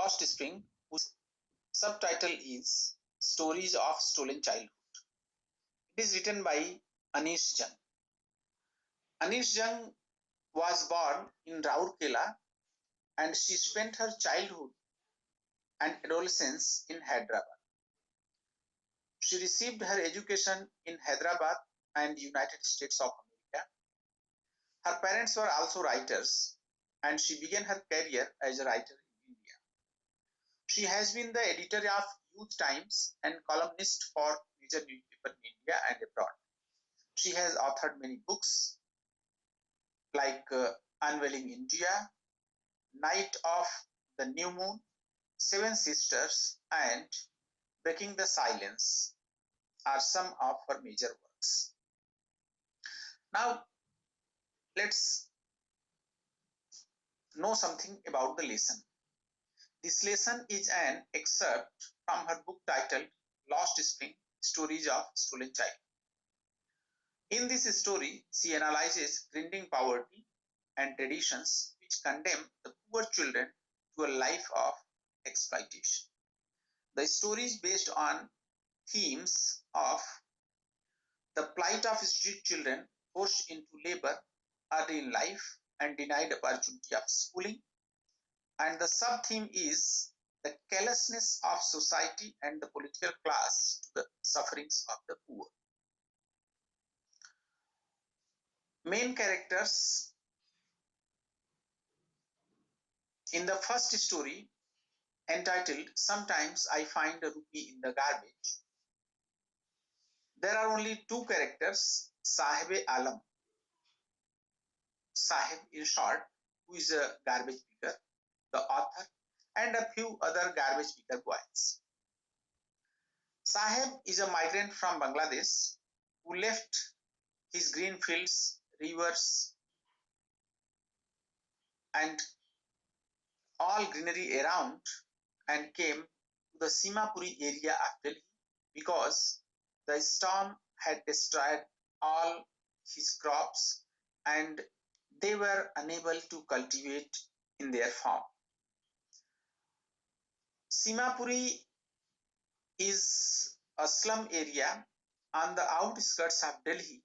Lost Spring, whose subtitle is Stories of Stolen Childhood. It is written by Anish Jung. Anish Jung was born in Rourkela and she spent her childhood and adolescence in Hyderabad. She received her education in Hyderabad and United States of America. Her parents were also writers and she began her career as a writer in India. She has been the editor of Youth Times and columnist for major newspapers in India and abroad. She has authored many books like Unveiling India, Night of the New Moon, Seven Sisters, and Breaking the Silence are some of her major works. Now, let's know something about the lesson. This lesson is an excerpt from her book titled Lost Spring, Stories of Stolen Child. In this story, she analyzes grinding poverty and traditions which condemn the poor children to a life of exploitation. The story is based on themes of the plight of street children forced into labor early in life and denied opportunity of schooling, and the sub-theme is the carelessness of society and the political class to the sufferings of the poor. Main characters in the first story, entitled Sometimes I Find a Rupee in the Garbage, there are only two characters, Sahib-e-Alam, Sahib in short, who is a garbage picker, the author, and a few other garbage picker boys. Sahib is a migrant from Bangladesh who left his green fields, rivers, and all greenery around and came to the Simapuri area of Delhi because the storm had destroyed all his crops and they were unable to cultivate in their farm. Simapuri is a slum area on the outskirts of Delhi.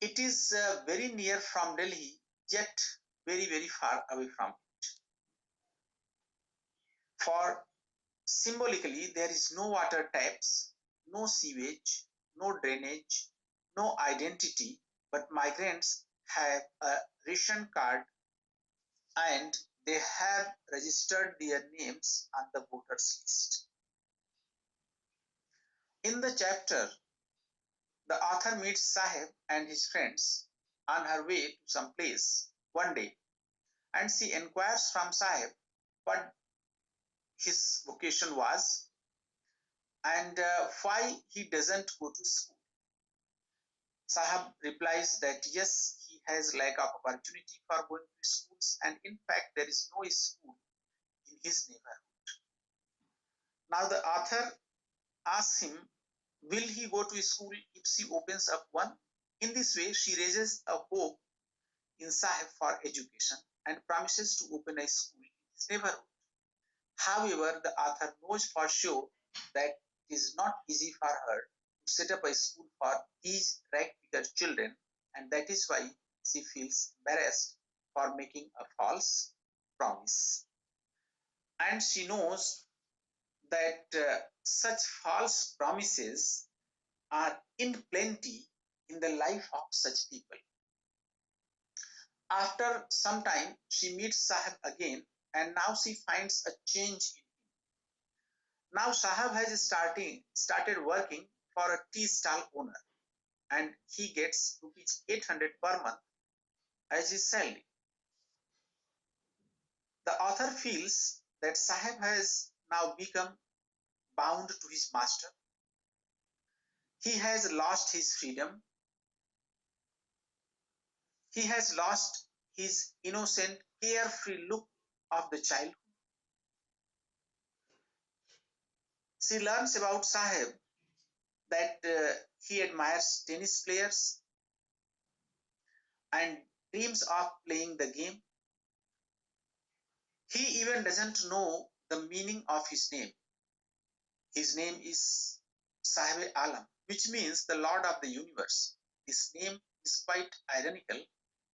It is very near from Delhi, yet very far away from it. For symbolically, there is no water taps, no sewage, no drainage, no identity, but migrants have a ration card and they have registered their names on the voters list. In the chapter, the author meets Sahib and his friends on her way to some place one day, and she inquires from Sahib what his vocation was and why he doesn't go to school. Sahib replies that yes, he has lack of opportunity for going to schools and in fact there is no school in his neighborhood. Now the author asks him, will he go to school if she opens up one? In this way, she raises a hope in Sahib for education and promises to open a school in his neighborhood. However, the author knows for sure that it is not easy for her to set up a school for these rag-picker children, and that is why she feels embarrassed for making a false promise. And she knows that such false promises are in plenty in the life of such people. After some time, she meets Sahib again and now she finds a change in him. Now Sahib has started working for a tea stall owner and he gets rupees 800 per month as his salary. The author feels that Sahib has now become bound to his master. He has lost his freedom. He has lost his innocent, carefree look of the childhood. She learns about Sahib that he admires tennis players and dreams of playing the game. He even doesn't know the meaning of his name. His name is Sahib Alam, which means the Lord of the universe. His name is quite ironical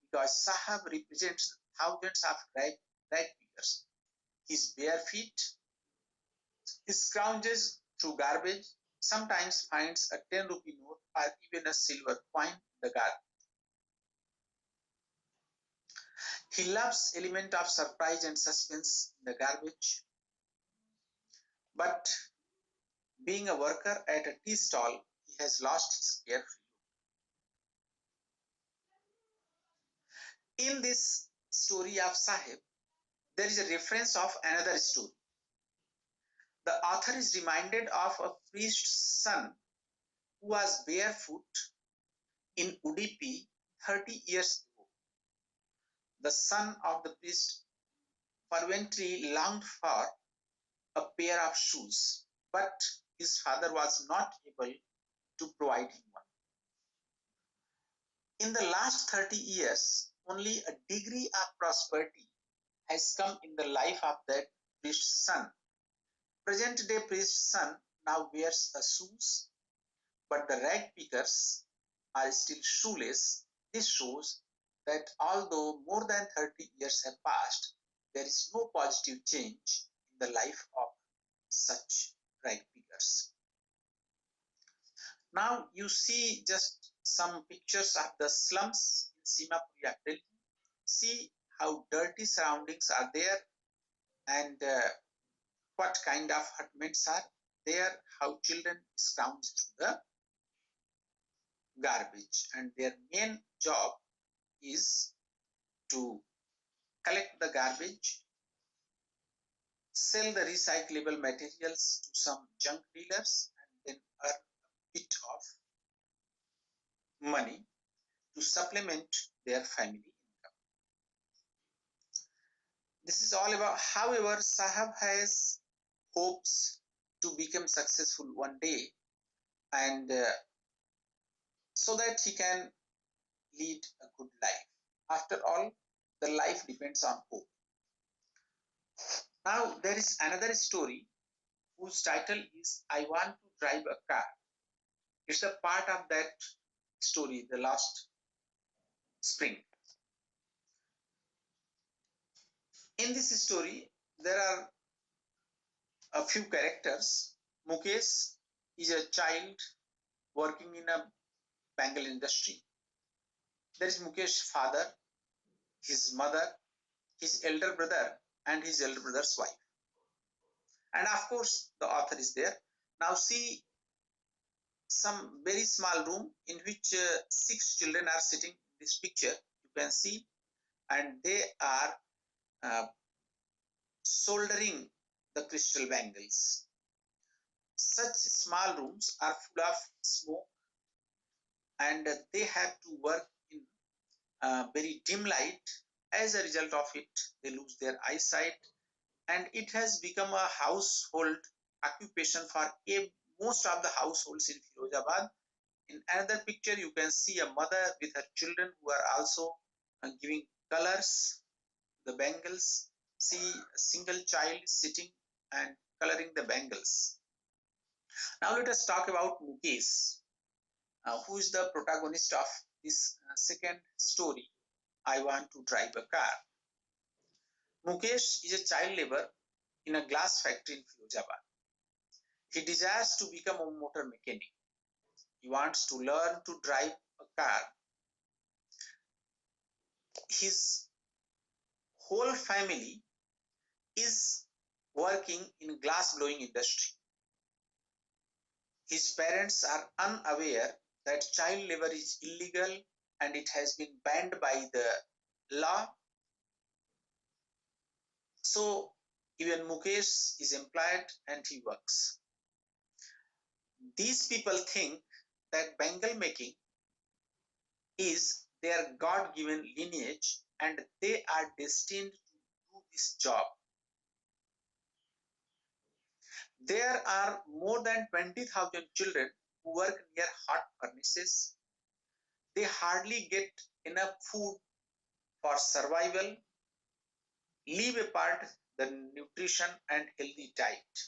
because Sahab represents thousands of rag pickers. His bare feet, he scrounges through garbage, sometimes finds a 10 rupee note or even a silver coin in the garbage. He loves element of surprise and suspense in the garbage, but being a worker at a tea stall, he has lost his carefree. In this story of Sahib, there is a reference of another story. The author is reminded of a priest's son who was barefoot in Udupi 30 years ago. The son of the priest fervently longed for a pair of shoes, but his father was not able to provide him one. In the last 30 years, only a degree of prosperity has come in the life of that priest's son. Present day priest's son now wears a shoes, but the rag pickers are still shoeless. This shows that although more than 30 years have passed, there is no positive change in the life of such rag pickers. Now you see just some pictures of the slums in Simapur, Delhi. See how dirty surroundings are there and what kind of hutments are there, how children scrounge through the garbage, and their main job is to collect the garbage, sell the recyclable materials to some junk dealers, and then earn a bit of money to supplement their family income. This is all about, however, Sahab has hopes to become successful one day, and so that he can lead a good life. After all, the life depends on hope. Now, there is another story whose title is I Want to Drive a Car. It's a part of that story, the last spring. In this story, there are a few characters. Mukesh is a child working in a bangle industry. There is Mukesh's father, his mother, his elder brother, and his elder brother's wife. And of course, the author is there. Now see some very small room in which 6 children are sitting in this picture. You can see, and they are soldering the crystal bangles. Such small rooms are full of smoke, and they have to work in very dim light. As a result of it, they lose their eyesight, and it has become a household occupation for most of the households in Firozabad. In another picture, you can see a mother with her children who are also giving colors, the bangles. See a single child sitting and coloring the bangles. Now let us talk about Mukesh, who is the protagonist of this second story, I Want to Drive a Car. Mukesh is a child labor in a glass factory in Firozabad. He desires to become a motor mechanic. He wants to learn to drive a car. His whole family is working in glass blowing industry. His parents are unaware that child labor is illegal and it has been banned by the law. So even Mukesh is employed and he works. These people think that bangle making is their God-given lineage and they are destined to do this job. There are more than 20,000 children who work near hot furnaces. They hardly get enough food for survival. Leave apart the nutrition and healthy diet.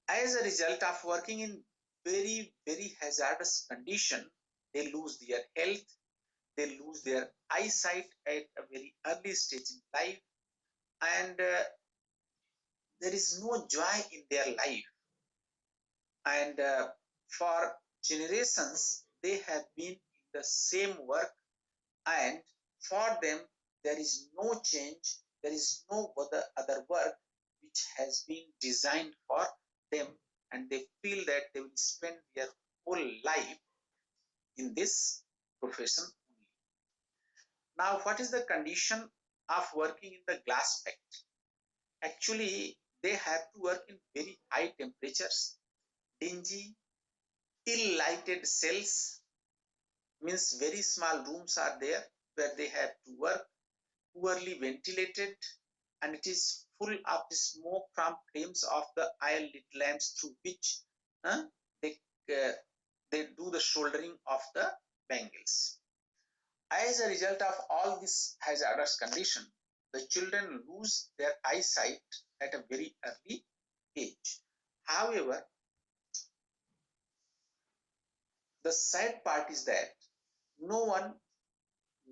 As a result of working in very hazardous condition, they lose their health, they lose their eyesight at a very early stage in life, and there is no joy in their life. And for generations, they have been in the same work, and for them, there is no change, there is no other work which has been designed for them, and they feel that they will spend their whole life in this profession only. Now, what is the condition of working in the glass factory? Actually, they have to work in very high temperatures, dingy, ill-lighted cells, means very small rooms are there where they have to work, poorly ventilated, and it is full of the smoke from flames of the oil lit lamps through which uh, they, uh, they do the soldering of the bangles. As a result of all this hazardous condition, the children lose their eyesight at a very early age. However, the sad part is that no one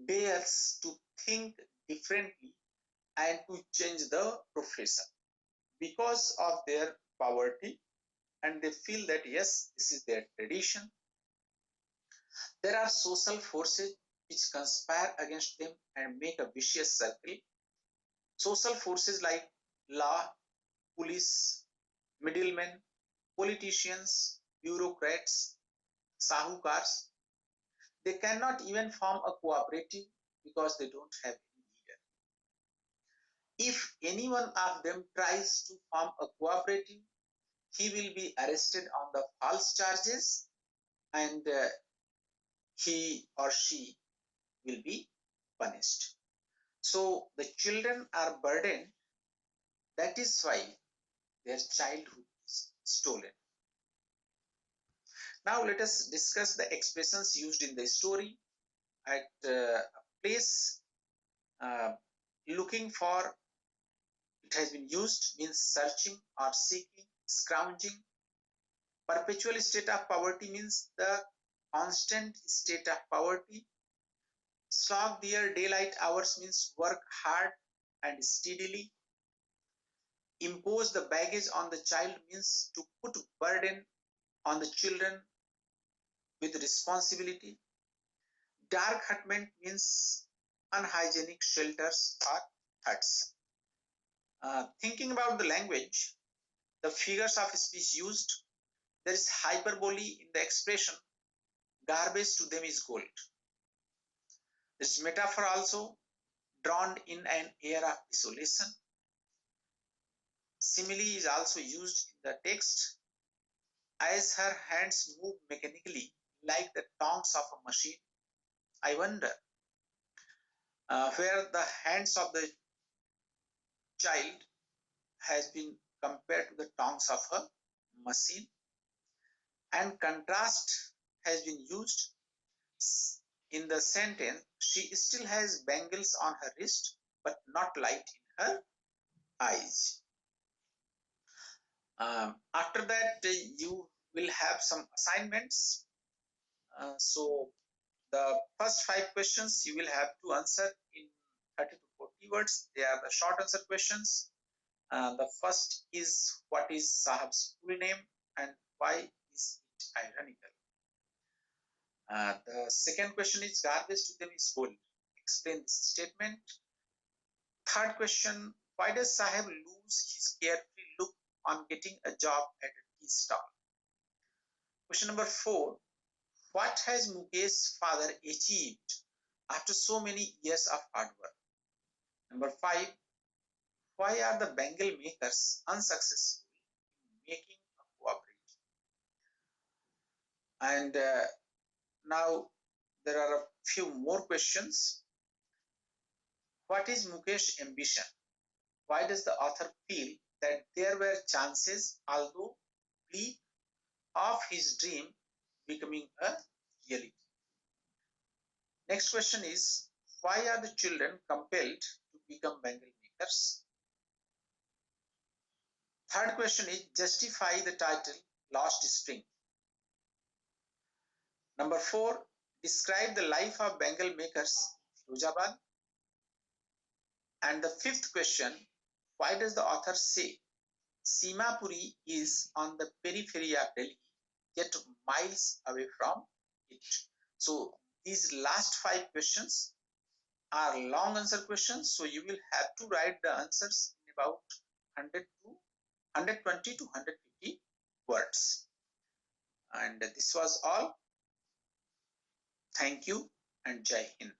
dares to think differently and to change the profession because of their poverty, and they feel that yes, this is their tradition. There are social forces which conspire against them and make a vicious circle. Social forces like law, police, middlemen, politicians, bureaucrats, sahukars, they cannot even form a cooperative because they don't have any leader. If any one of them tries to form a cooperative, he will be arrested on the false charges, and he or she will be punished. So the children are burdened. That is why their childhood is stolen. Now let us discuss the expressions used in the story. At a place uh, looking for, it has been used, means searching or seeking, scrounging. Perpetual state of poverty means the constant state of poverty. Slog their daylight hours means work hard and steadily. Impose the baggage on the child means to put burden on the children with responsibility. Dark hutment means unhygienic shelters or huts. Thinking about the language, the figures of speech used, there is hyperbole in the expression, garbage to them is gold. This metaphor also, drowned in an air of isolation. Simile is also used in the text. As her hands move mechanically like the tongs of a machine, I wonder where the hands of the child has been compared to the tongs of a machine. And contrast has been used in the sentence, she still has bangles on her wrist but not light in her eyes. After that, you will have some assignments. So the first 5 questions you will have to answer in 30 to 40 words. They are the short answer questions. The first is, what is Sahab's full name and why is it ironical? The second question is, garbage to them is gold. Explain this statement. Third question, why does Sahib lose his carefree look on getting a job at a tea stall? Question number 4, what has Mukesh's father achieved after so many years of hard work? Number 5, why are the bangle makers unsuccessful in making a cooperative? And now there are a few more questions. What is Mukesh's ambition? Why does the author feel that there were chances, although bleak, of his dream becoming a reality? Next question is, why are the children compelled to become bangle makers? Third question is justify the title Lost Spring. Number 4, describe the life of Bengal makers Firozabad. And the fifth question, why does the author say Simapuri is on the periphery of Delhi, yet miles away from it? So these last 5 questions are long answer questions. So you will have to write the answers in about 120 to 150 words. And this was all. Thank you and Jai Hind.